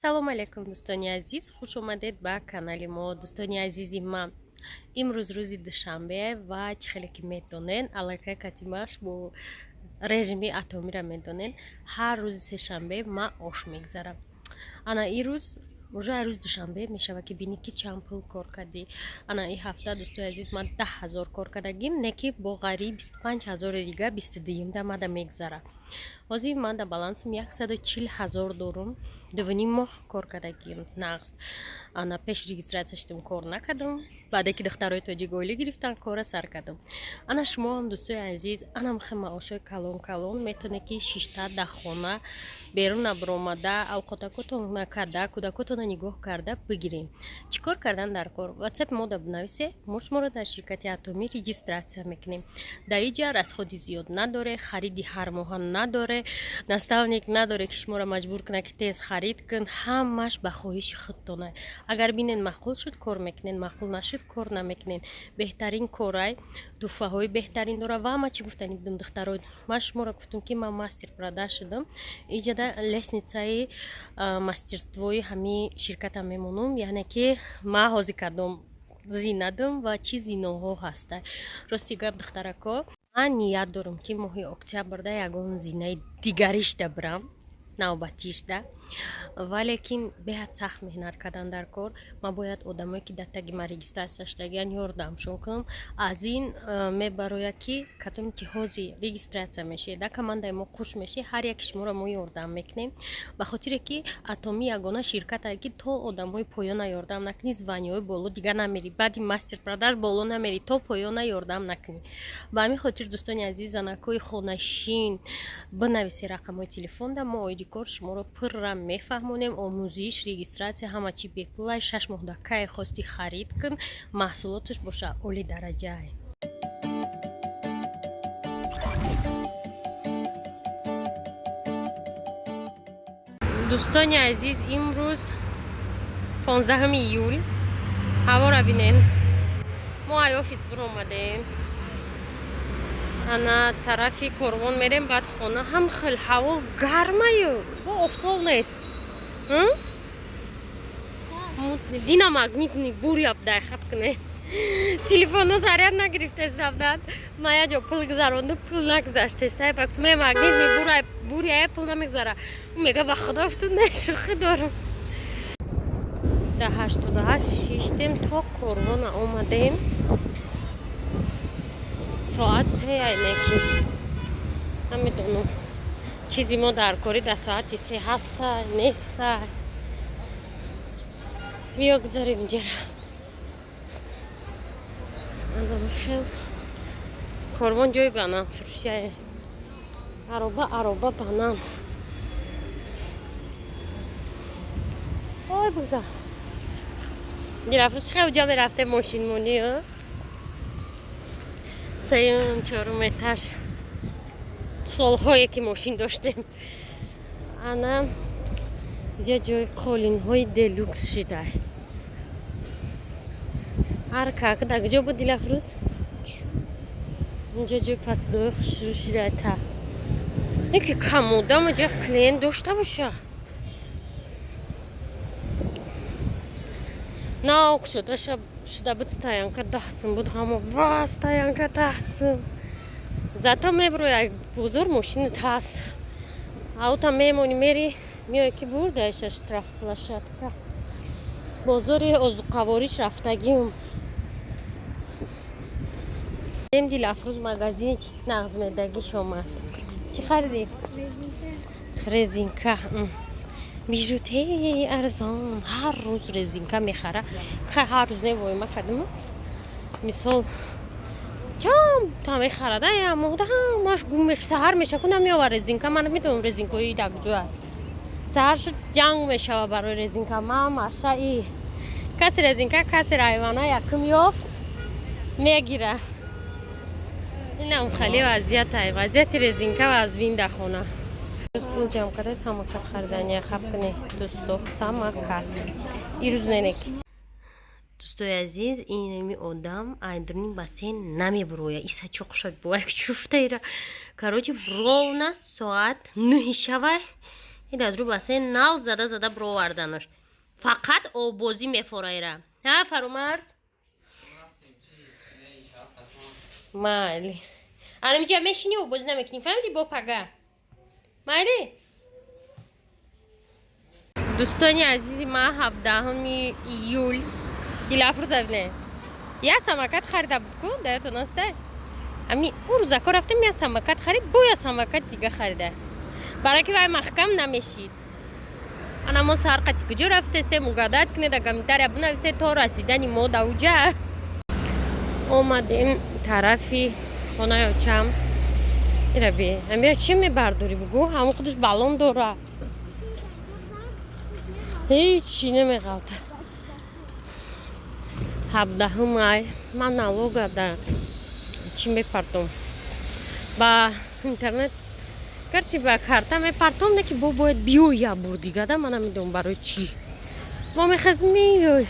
салом алейкум дӯстони азиз, хуш омадед ба канали мо. Дӯстони азизи ман, имрӯз рӯзи душанбе ва чӣ хеле ки медонен, аллакай катимаш бо режими атомира медонен, ҳар рӯзи сешанбе ман ош мегзарам. ана ин рӯз уже рӯз душанбе мешава ки бинӣ ки чанд пул кор кардӣ. ана ин ҳафта дӯстои азиз ман 10,000 кор кардагим, не ки бо ғариб 25,000 дига 22 мада мегзара. ҳозир ман да балансим 140,000 дорум. 2 моҳ кор кардагим нағз. ана пеш регистратсия шудам, кор накардам. баъде ки духтарои тоҷик оилӣ гирифтан, кора сар кардам. ана шумо ҳам дӯстои азиз, ана михе маошои калон калон метавонед ки 6 дар хона берун набаромада авқотакотона карда, кӯдакотона нигоҳ карда бигирем. чӣ кор кардан дар кор? ватсап мода бинависе, мо шуморо дар ширкати атомӣ регистратсия мекунем. дар инҷа расходи зиёд надоре, хариди ҳармоҳа надоре, наставник надоре ки шуморо маҷбур кунад ки тез харид кун. ҳамаш ба хоҳиши худтон аст. агар бинен маъқул шуд кор мекунен, маъқул нашуд кор намекунен. беҳтарин корай, туҳфаҳои беҳтарин дора ва ма чӣ гуфтани будам духтаро, ман шуморо гуфтам ки ман мастер продаж шудам. инҷа да лесницаи мастерствои ҳамин ширкатам мемонам, яъне ки ман ҳозир кардам зинадам ва чӣ зиноҳо ҳаста. рости гап духтарако, ман ният дорам ки моҳи октябрда ягон зинаи дигаришда бирам, навбатишда. вале кин беҳад сахт меҳнат кардан дар кор. ман бояд одамое ки дар таги ман регистратсия шудагиян ёрдамшон кунам. аз ин мебарояд ки катоне ки ҳозир регистратсия мешавед, дар командаи мо куш мешавед, ҳар як шуморо мо ёрдам мекунем, ба хотире ки атомӣ ягона ширкате ки то одамҳои поёна ёрдам накунӣ, званиҳои боло дигар намери, баъди мастер продаж боло намери, то поёна ёрдам накунӣ. ба ҳамин хотир дӯстони азиз, занакои хонашин, бинависед рақамҳои телефонда, мо оиди кор шуморо пурра мефаҳмонем. омӯзиш, регистратсия, ҳама чӣ бепулай. 6 моҳ дар кай хости харид кун, маҳсулоташ боша олидараҷаи. дӯстони азиз, имрӯз 15 июл, ҳаворо бинен. мо ай офис биромадем, ана тарафи корвон мерем, баъд хона ҳам хел ҳаво гармаю, го офтоб нест. дина магнитни буряб дайхаб куне. телефоно заряд нагирифте завдан. ман я ҷо пул гузаронду, пул нагузаштесай. бактум магнитни буря пул намегзара. мега ба худо фтунде, шӯхӣ дорам. да 88 шиштем, то корвона омадем. соат 3 айнеки намедонам чизи мо дар кори дар соати 3 ҳаста неста. биё гузарем инҷара. корвон ҷои банан фурӯшие, ароба банан. ой буза дилафрӯз чӣ хел ҷа мерафтем мошинмонӣ, 3-4 этаж солҳое ки мошин доштем. ана инҷа ҷои қолинҳои делюкс шида. арка дар куҷо буд дилафрӯз? инҷа ҷои пасдои хушрӯ шида. та яке камодам инҷа клиент дошта боша. наук шуда буд, стоянка 10 сум буд, ҳама ва стоянка 10 сум. зато меброяд бозор мошинат ҳаст. аута мемонӣ мери миёй ки бурдаиша штрафплощадка. бозори озуқавориш рафтагим. дем дилафрӯз магазини нағзмедагиш омад. чӣ харидӣ? резинка. бижутеи арзон. ҳар рӯз резинка мехара. ҳар рӯз невоима кардам. мисол чам та мехарадаям мода ҳамаш гум меш. саҳар мешаку намеовар резинка. ман намедонам резинкои дар куҷоа. саҳар шуд ҷанг мешава барои резинка. ман машаи каси резинка, каси райвана якум ёфт мегира. инам хали вазъияти резинка ва аз вин дар хона. пул ҷамъ карда самокат харидани хаб куне. дӯсто самокат ирӯз ненек. дӯстои азиз, инами одам айдурни бассейн намебуроя. иса чоқшад бояк чуфтаира. короче бровна соат 9 шавай این از رو بسه ناو زده برو وردنش فقط آبازی میفورایره ها فرامرد مالی الان اینجا میشینی و بازی نمیکنی فهمیدی با پگه مالی دوستانی عزیزی ما 17 ایول دیلافروز نه یه سمکت خریده بود کن دایتون هسته همین اون روزا که رفتم یه سمکت خرید بو یه سمکت دیگه خریده برای که وای محکم نمیشید انا ما سر قتی کجا رفته مقادات کنه در کمیتر بنویسه تا رسیدنی ما دوجه اومدیم طرفی خونه چم ایره بی امیره چی میبرداری بگو همون خودش بالون داره هیچی نمیغلطه 17 مای من نالوگ دادم چی میپردم با اینترنت گرچه با کارتا میپردم نه که با باید بیو یا بور دیگه ده من نمیدونم برای چی با میخواست میوی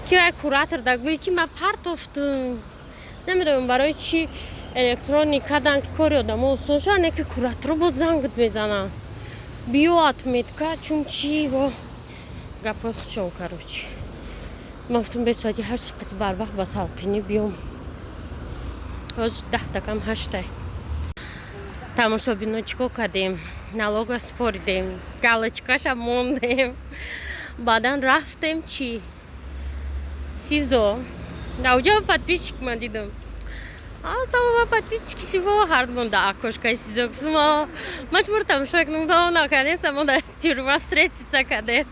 که وای کوراتر دگویی که من پرتفتم نمیدونم برای چی الکترونیکا دن که کاری آدم اصلا شد نه که کوراتر رو با زنگت میزنن بیو اتمیتکا چون چی با گپای خودشون کروچی مفتون به ساعتی 8 قطع بر وقت با سالپینی بیام از 10 دکم 8 تماشا بینو چیکو کردیم نالوگ سپردیم галочкаша موندیم بعدن رفتیم چی سیزو اونجا подписчик من دیدم сама подписчики его хардмон да окошко сизо ксма мажбур тамошо кунем то наконец мы да тюрьма встретиться каде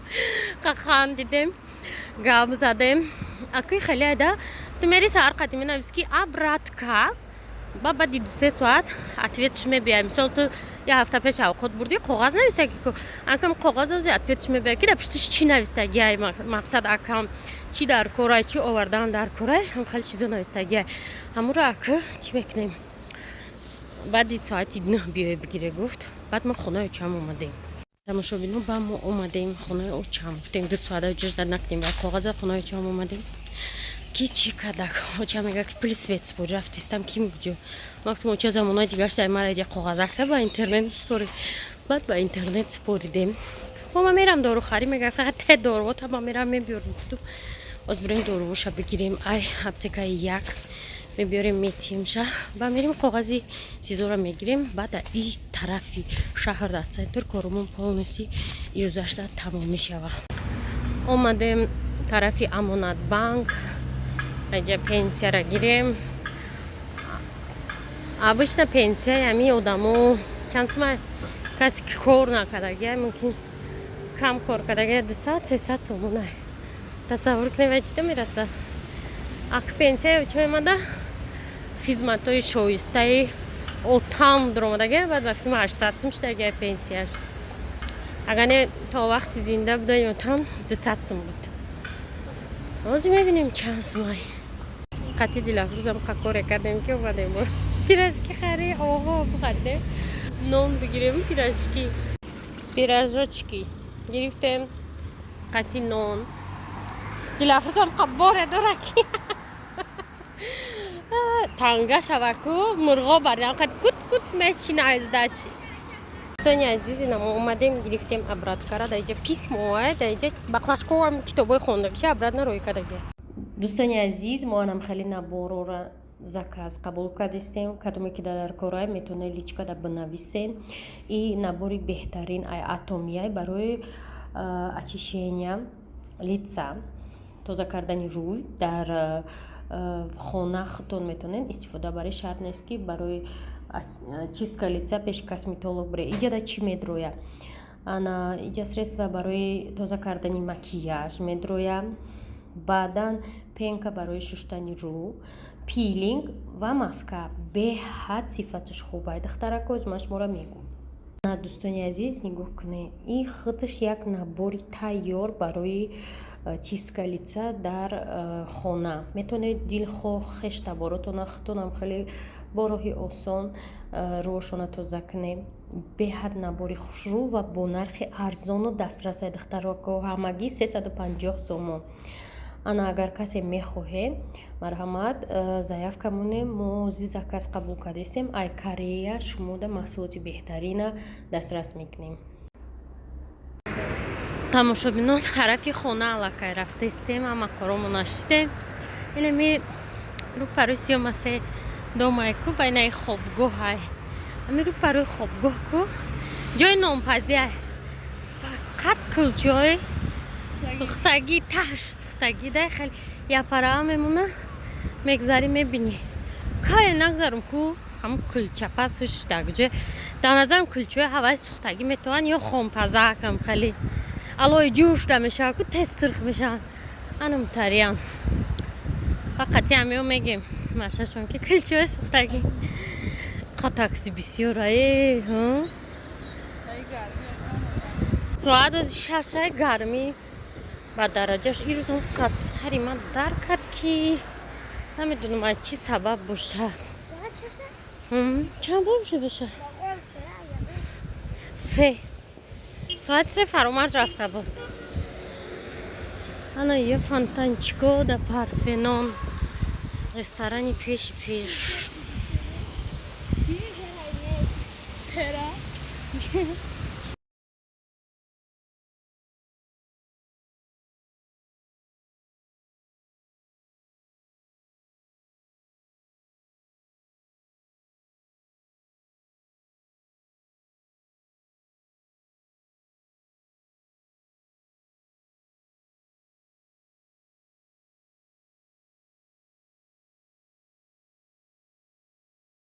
хахан дидем гап задем акой хали да ты мери сар катим нависки обратка баба дид 3 ساعت ответчик мебиям мисол ту я ҳафта пеш авқот бурди қоғаз нависаги ку акам қоғаз ози ответчик мебиям ки да пиштиш чи нависаги ай мақсад акам чи дар корай чи овардан дар корай ҳам хали чизо нависаги ҳамуро ака чи мекунем баъди соати 9 биёй бигире гуфт баъд мо хонаи очам омадем тамошобино ба мо омадем хонаи очам гуфтем 2 соата ҷужда накунем ба қоғаза хонаи очам омадем ки чи кадак оча мега ки пули свет спори рафтистам ки муҷо вақти мо оча замонаи дигашта мара иҷа қоғазакта ба интернет спори баъд ба интернет споридем ма мерам дорухарӣ мега фақат те доруҳота ма мерам мебиёрам гуфтум боз бирем дорувоша бигирем ай аптекаи як мебиёрем метимша ба мерим қоғази сизора мегирем баъд и тарафи шаҳр дар центр коромон полностью ирӯзашта тамом мешава омадем тарафи амонатбанк аҷа пенсияра гирем обычно пенсия ами одамо чандсма касе ки кор накардаги мумкин кам кор кардаги 200-300 сомона тасаввур кунем вай чида мераса ак пенсия чо омада хизматҳои шоистаи отам дуромадаги баъд ба фикрим 800 сум шудаги пенсияш агар не то вақти зинда буда отам 200 сум буд ҳозир мебинем чанд сумай қати дилафрӯзам қакоре кардем ки омадем пирожки хари оҳо бихаридем нон бигирем пирожки пирожочки гирифтем қати нон дилафрӯзам қабборе дора ки танга шаваку мурғо барям қад кут кут мечина издачи достони азизи намо омадем гирифтем обраткара да иҷа писмо да иҷа баклачковам китобои хондагиша обратно рӯй кадаги دوستانی عزیز ما هم خیلی نبارو را заказ قبول کردیم کدومی که در کارای میتونه لیچکا در بنویسین این نباری بهترین اتمیای برای очищения лица تازه کردن روی در خانه خودتون میتونین استفاده برای شرط نیست که برای чистка лица пеш косметолог бре иҷа да чӣ медроя ана иҷа средства барои тоза кардани макияж медроя баъдан пенка барои шуштани рӯ пилинг ва маска беҳад сифаташ хуб аст духтарако озмашмора мегӯ дӯстони азиз нигоҳ кунед ин худаш як набори тайёр барои чистка лица дар хона метавонед дилхоҳ хештаборотона худтонам хеле бо роҳи осон рӯашона тоза кунед беҳад набори хушрӯ ва бо нархи арзону дастрасаи духтарако ҳамагӣ 350 сомон ана агар касе мехоҳед марҳамат заявкамоне мо зи заказ қабул кардистем ай Корея шумода маҳсулоти беҳтарина дастрас мекунем. тамошобинон тарафи хона аллакай рафтестем ама қоромо нашидем инами рӯпарӯи сиёмасе домай ку байнаи хобгоҳай ами рӯпарӯи хобгоҳ ку ҷои номпазиай фақат кулчаҳои сӯхтагӣ таш сӯхтагӣ дай хеле япараа мемона мегзарӣ мебинӣ кай нагзарум ку ҳамун кулча пас шуштагҷо дар назарам кулчаҳои ҳаваи сӯхтагӣ метавонанд ё хонпазаакам хеле алои ҷӯшда мешавад ку тез сирх мешаванд анумтариян фақат ямиё мегем машашон ки кулчаҳои сӯхтагӣ қатакси бисёрае соат 6 гармӣ ба дараҷаш ирӯзам қасари ман дар кард ки намедонам аз чӣ сабаб бошад чанд боше бошад соати 3 фаромад рафта буд ана ё фонтанчико да Парфенон ресторани пеши пеш